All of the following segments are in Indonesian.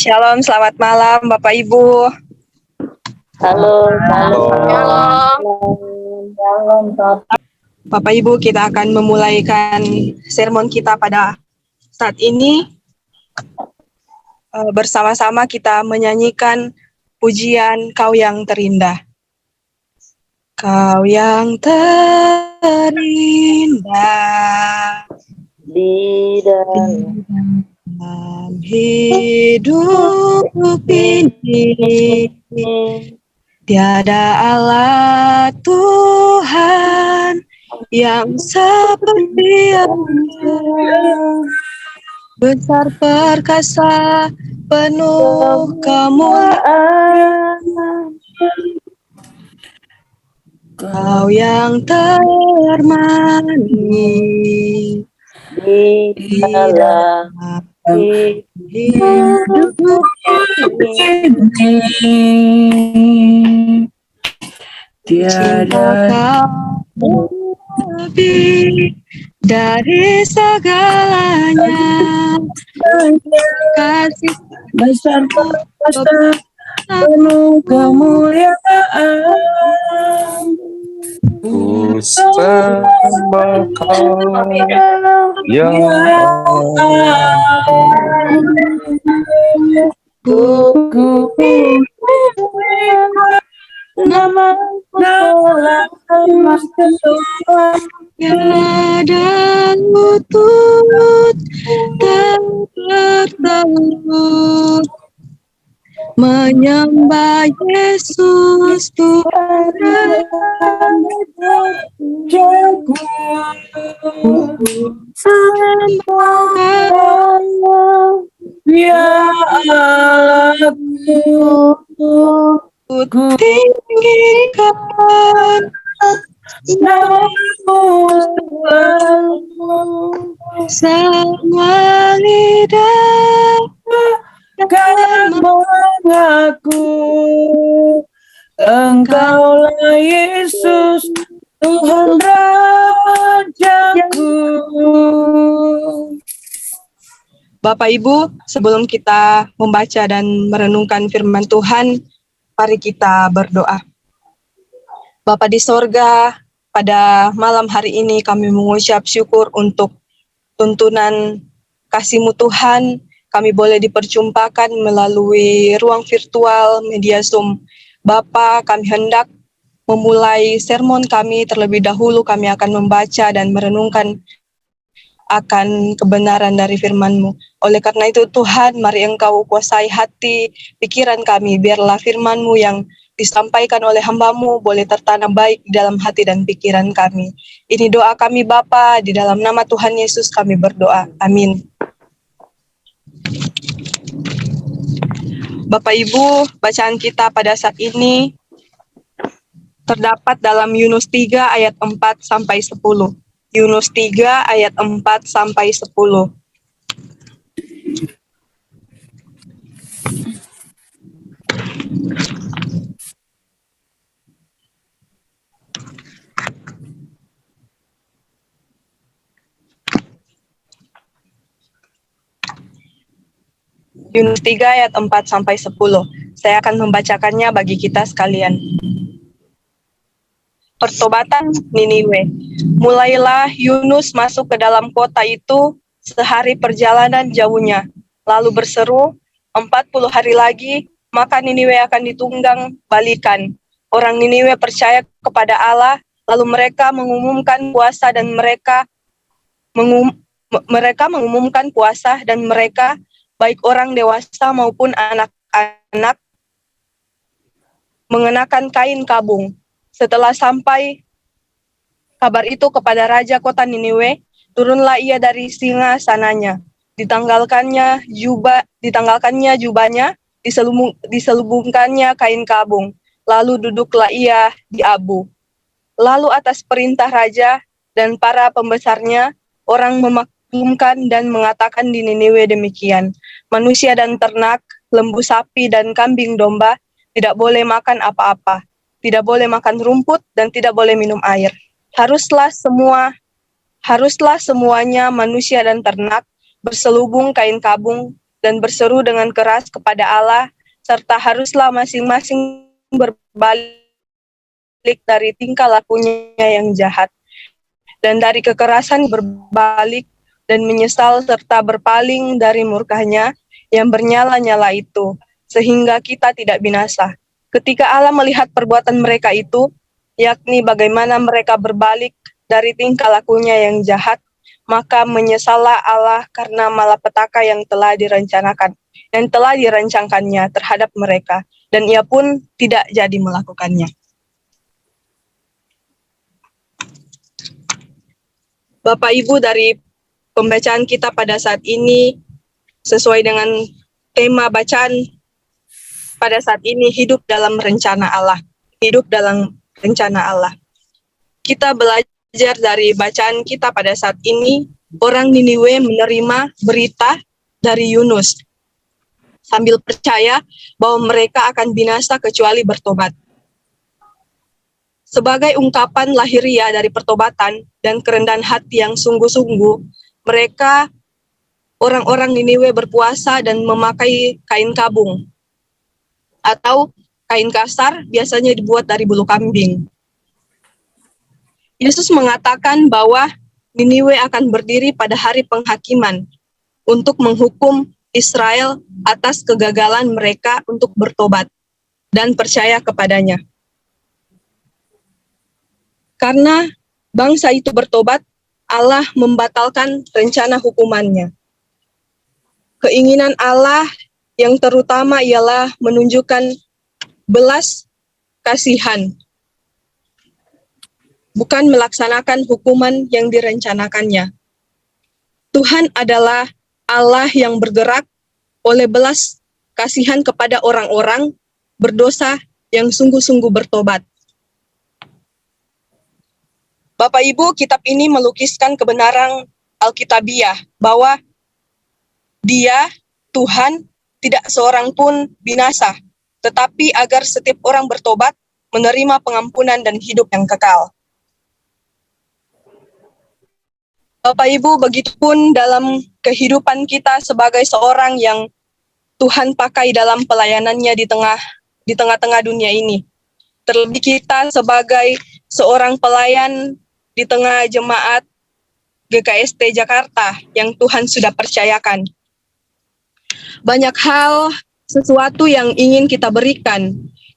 Shalom, selamat malam Bapak Ibu. Halo, Bapak Ibu, kita akan memulaikan sermon kita pada saat ini. Bersama-sama kita menyanyikan pujian Kau yang terindah. Kau yang terindah di dalam hidup ini, tiada Allah Tuhan yang seperti Engkau, besar perkasa, penuh kemuliaan. Kau yang termani di dalam hidup ini, tiada kau lebih dari segalanya, kasih besar perkasa, penuh kemuliaan. Ku sembah Kau ya Allah. Ku nama tiada lutut tak bertelut menyembah Yesus Tuhan Jago sembah ya Allahku, ku tinggikan namamu semua lidah akan mengaku Engkaulah Yesus Tuhan Rajaku. Bapak Ibu, sebelum kita membaca dan merenungkan firman Tuhan, mari kita berdoa. Bapa di sorga, pada malam hari ini kami mengucap syukur untuk tuntunan kasih-Mu Tuhan. Kami boleh diperjumpakan melalui ruang virtual media Zoom. Bapa, kami hendak memulai sermon kami. Terlebih dahulu kami akan membaca dan merenungkan akan kebenaran dari firman-Mu. Oleh karena itu Tuhan, mari Engkau kuasai hati, pikiran kami, biarlah firman-Mu yang disampaikan oleh hamba-Mu boleh tertanam baik di dalam hati dan pikiran kami. Ini doa kami Bapa, di dalam nama Tuhan Yesus kami berdoa. Amin. Bapak Ibu, bacaan kita pada saat ini terdapat dalam Yunus 3 ayat 4 sampai 10. Yunus 3 ayat 4 sampai 10. Yunus 3 ayat 4 sampai 10. Saya akan membacakannya bagi kita sekalian. Pertobatan Niniwe. Mulailah Yunus masuk ke dalam kota itu sehari perjalanan jauhnya. Lalu berseru, 40 hari lagi, maka Niniwe akan ditunggang balikan. Orang Niniwe percaya kepada Allah, lalu mereka mengumumkan puasa dan mereka mengumumkan puasa dan mereka, baik orang dewasa maupun anak-anak, mengenakan kain kabung. Setelah sampai kabar itu kepada raja kota Niniwe, turunlah ia dari singgasananya. Ditanggalkannya jubahnya, diselubungkannya kain kabung. Lalu duduklah ia di abu. Lalu atas perintah raja dan para pembesarnya, orang memaklumkan dan mengatakan di Niniwe demikian. Manusia dan ternak, lembu sapi dan kambing domba tidak boleh makan apa-apa. Tidak boleh makan rumput dan tidak boleh minum air. Haruslah semuanya manusia dan ternak berselubung kain kabung dan berseru dengan keras kepada Allah, serta haruslah masing-masing berbalik dari tingkah lakunya yang jahat, dan dari kekerasan berbalik dan menyesal serta berpaling dari murkanya yang bernyala-nyala itu, sehingga kita tidak binasa. Ketika Allah melihat perbuatan mereka itu, yakni bagaimana mereka berbalik dari tingkah lakunya yang jahat, maka menyesallah Allah karena malapetaka yang telah dirancangkannya terhadap mereka, dan ia pun tidak jadi melakukannya. Bapak Ibu, dari pembacaan kita pada saat ini, sesuai dengan tema bacaan pada saat ini, hidup dalam rencana Allah. Hidup dalam rencana Allah. Kita belajar dari bacaan kita pada saat ini, orang Niniwe menerima berita dari Yunus, sambil percaya bahwa mereka akan binasa kecuali bertobat. Sebagai ungkapan lahiriah dari pertobatan dan kerendahan hati yang sungguh-sungguh, mereka, orang-orang Niniwe, berpuasa dan memakai kain kabung atau kain kasar, biasanya dibuat dari bulu kambing. Yesus mengatakan bahwa Niniwe akan berdiri pada hari penghakiman untuk menghukum Israel atas kegagalan mereka untuk bertobat dan percaya kepadanya. Karena bangsa itu bertobat, Allah membatalkan rencana hukumannya. Keinginan Allah yang terutama ialah menunjukkan belas kasihan, bukan melaksanakan hukuman yang direncanakannya. Tuhan adalah Allah yang bergerak oleh belas kasihan kepada orang-orang berdosa yang sungguh-sungguh bertobat. Bapak Ibu, kitab ini melukiskan kebenaran Alkitabiah bahwa Dia, Tuhan, tidak seorang pun binasa, tetapi agar setiap orang bertobat, menerima pengampunan dan hidup yang kekal. Bapak Ibu, begitupun dalam kehidupan kita sebagai seorang yang Tuhan pakai dalam pelayanannya di tengah-tengah dunia ini. Terlebih kita sebagai seorang pelayan di tengah jemaat GKST Jakarta yang Tuhan sudah percayakan. Banyak hal, sesuatu yang ingin kita berikan,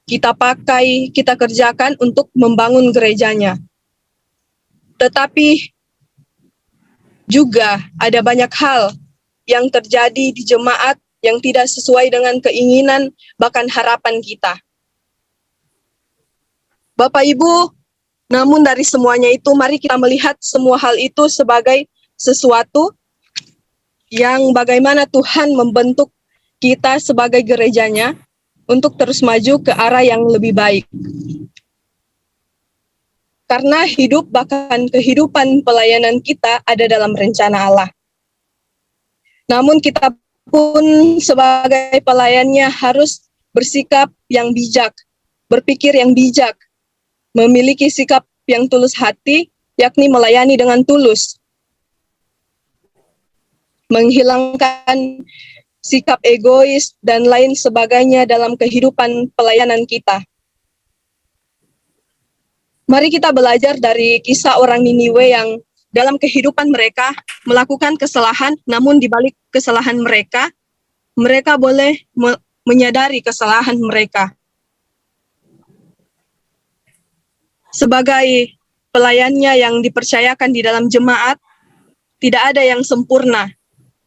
kita pakai, kita kerjakan untuk membangun gerejanya. Tetapi juga ada banyak hal yang terjadi di jemaat yang tidak sesuai dengan keinginan bahkan harapan kita. Bapak Ibu, namun dari semuanya itu, mari kita melihat semua hal itu sebagai sesuatu yang bagaimana Tuhan membentuk kita sebagai gerejanya untuk terus maju ke arah yang lebih baik. Karena hidup bahkan kehidupan pelayanan kita ada dalam rencana Allah. Namun kita pun sebagai pelayannya harus bersikap yang bijak, berpikir yang bijak, memiliki sikap yang tulus hati, yakni melayani dengan tulus. Menghilangkan sikap egois dan lain sebagainya dalam kehidupan pelayanan kita. Mari kita belajar dari kisah orang Niniwe yang dalam kehidupan mereka melakukan kesalahan, namun di balik kesalahan mereka, mereka boleh menyadari kesalahan mereka. Sebagai pelayannya yang dipercayakan di dalam jemaat, tidak ada yang sempurna.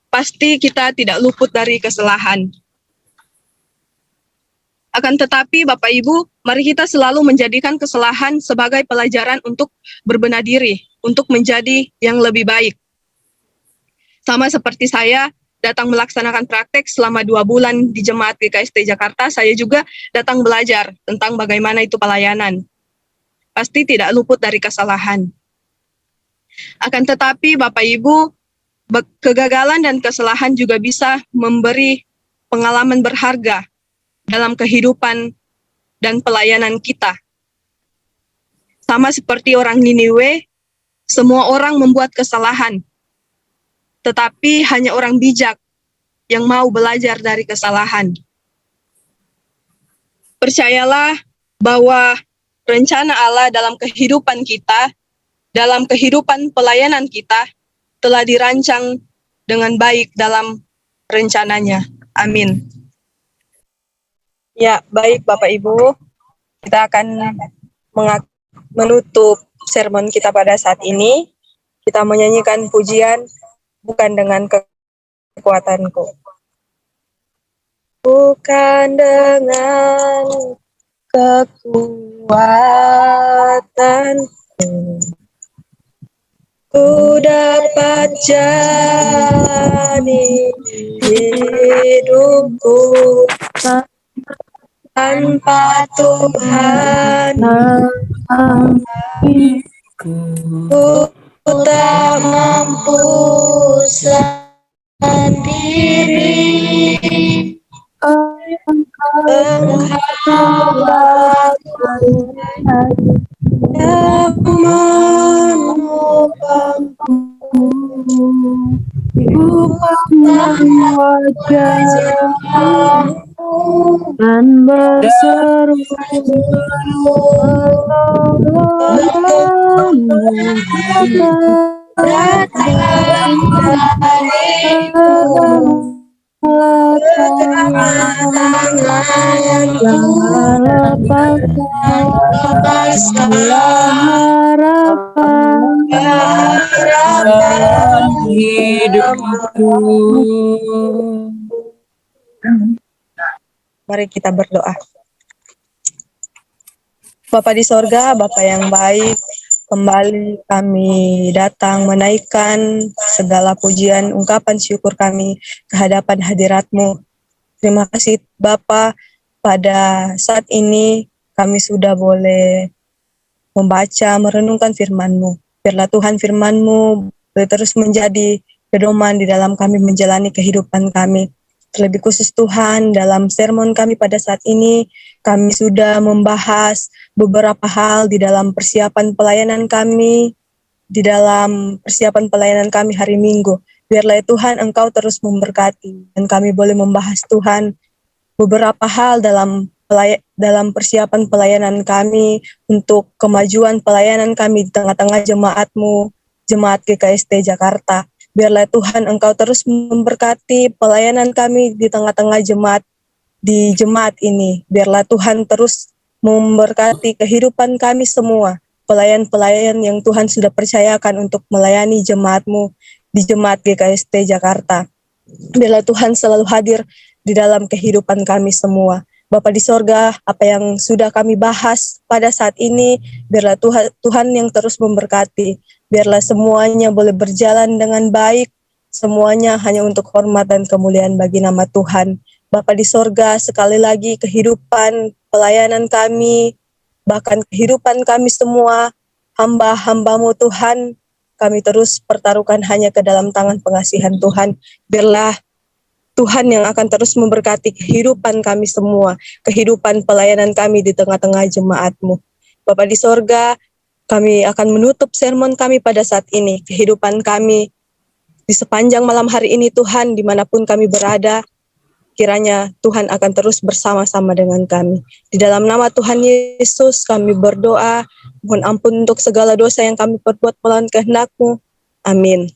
Pasti kita tidak luput dari kesalahan. Akan tetapi, Bapak Ibu, mari kita selalu menjadikan kesalahan sebagai pelajaran untuk berbenah diri, untuk menjadi yang lebih baik. Sama seperti saya datang melaksanakan praktek selama 2 bulan di Jemaat GKST Jakarta, saya juga datang belajar tentang bagaimana itu pelayanan. Pasti tidak luput dari kesalahan. Akan tetapi, Bapak Ibu, kegagalan dan kesalahan juga bisa memberi pengalaman berharga dalam kehidupan dan pelayanan kita. Sama seperti orang Niniwe, semua orang membuat kesalahan. Tetapi hanya orang bijak yang mau belajar dari kesalahan. Percayalah bahwa rencana Allah dalam kehidupan kita, dalam kehidupan pelayanan kita, telah dirancang dengan baik dalam rencananya. Amin. Ya, baik Bapak Ibu, kita akan menutup sermon kita pada saat ini. Kita menyanyikan pujian bukan dengan kekuatanku. Bukan dengan kekuatanku, ku dapat jalani hidupku tanpa Tuhan. Ku tak mampu sendiri. Engkaulah yang menopangku, Bukan wajahmu dan berseru datang dariku, tanganku harapan hidupku. Mari kita berdoa. Bapa di sorga, Bapa yang baik, kembali kami datang menaikkan segala pujian, ungkapan syukur kami kehadapan hadirat-Mu. Terima kasih Bapa, pada saat ini kami sudah boleh membaca, merenungkan firman-Mu. Biarlah Tuhan firman-Mu boleh terus menjadi pedoman di dalam kami menjalani kehidupan kami. Terlebih khusus Tuhan, dalam sermon kami pada saat ini, kami sudah membahas beberapa hal di dalam persiapan pelayanan kami, di dalam persiapan pelayanan kami hari Minggu. Biarlah Tuhan Engkau terus memberkati, dan kami boleh membahas Tuhan beberapa hal dalam persiapan pelayanan kami, untuk kemajuan pelayanan kami di tengah-tengah jemaat-Mu, Jemaat GKST Jakarta. Biarlah Tuhan Engkau terus memberkati pelayanan kami di tengah-tengah jemaat ini. Biarlah Tuhan terus memberkati kehidupan kami semua, pelayan-pelayan yang Tuhan sudah percayakan untuk melayani jemaat-Mu di Jemaat GKST Jakarta. Biarlah Tuhan selalu hadir di dalam kehidupan kami semua. Bapa di sorga, apa yang sudah kami bahas pada saat ini, biarlah Tuhan yang terus memberkati. Biarlah semuanya boleh berjalan dengan baik, semuanya hanya untuk hormat dan kemuliaan bagi nama Tuhan. Bapa di sorga, sekali lagi kehidupan pelayanan kami, bahkan kehidupan kami semua, hamba-hamba-Mu Tuhan, kami terus pertaruhkan hanya ke dalam tangan pengasihan Tuhan. Biarlah Tuhan yang akan terus memberkati kehidupan kami semua, kehidupan pelayanan kami di tengah-tengah jemaat-Mu. Bapa di sorga, kami akan menutup sermon kami pada saat ini. Kehidupan kami di sepanjang malam hari ini Tuhan, dimanapun kami berada, kiranya Tuhan akan terus bersama-sama dengan kami. Di dalam nama Tuhan Yesus kami berdoa, mohon ampun untuk segala dosa yang kami perbuat melawan kehendak-Mu. Amin.